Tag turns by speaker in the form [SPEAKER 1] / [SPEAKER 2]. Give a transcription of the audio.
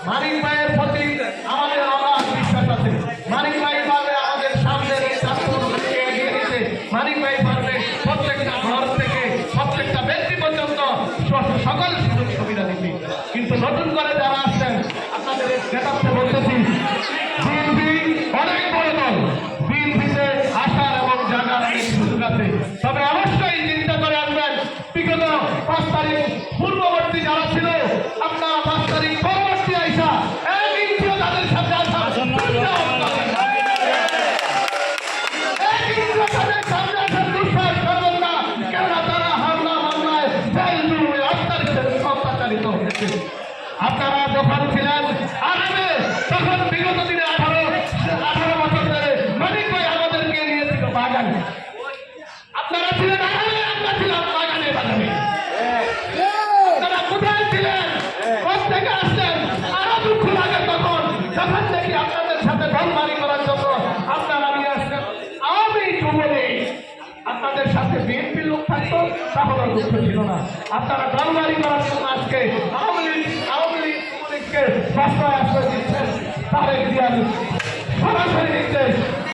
[SPEAKER 1] মানিক ভাইয়ের প্রতি আমাদের অগাধ বিশ্বাস আছে। মানিক ভাই পারবে আমাদের সামনের ছাত্রকে এগিয়ে দিতে। মানিক ভাই পারবে প্রত্যেকটা ঘর থেকে প্রত্যেকটা ব্যক্তি পর্যন্ত সকল সুযোগ সুবিধা দিতে। কিন্তু নতুন করে যারা আসছেন আপনাদের নেতাকে বলতেছি, বিএনপি অনেক বড় দল, বিএনপিতে আসার এবং জানার অনেক সুযোগ আছে। তবে অবশ্যই চিন্তা করে আনবেন, বিগত 5 তারিখ পূর্ববর্তী যারা ছিল আপনারা 5 তারিখ পরবর্তী আইসা এক ইঞ্চিও তাদের সাথে আসা আপনারা যখন ছিলেন আরামে, তখন বিগত দিনে 18 বছর ধরে মানিক ভাই আমাদেরকে নিয়েছিল বাগানে। আপনারা ছিলেন আরামে, আমরা ছিলাম বাগানে বাগানে। আপনারা কোথায় ছিলেন, কোথেকে আসছেন? আরো দুঃখ লাগে তখন যখন দেখি আপনাদের সাথে ধনবাড়ি করার জন্য আপনারা নিয়ে আসছেন আওয়ামী যুবলীগ। আপনাদের সাথে বিএনপির লোক থাকতো তাহলে দুঃখ ছিল না। আপনারা ধনবাড়ি করার জন্য আজকে আওয়ামী লীগ যুবলীগকে আশ্রয় দিচ্ছেন, তারেক জিয়া সরাসরি নির্দেশ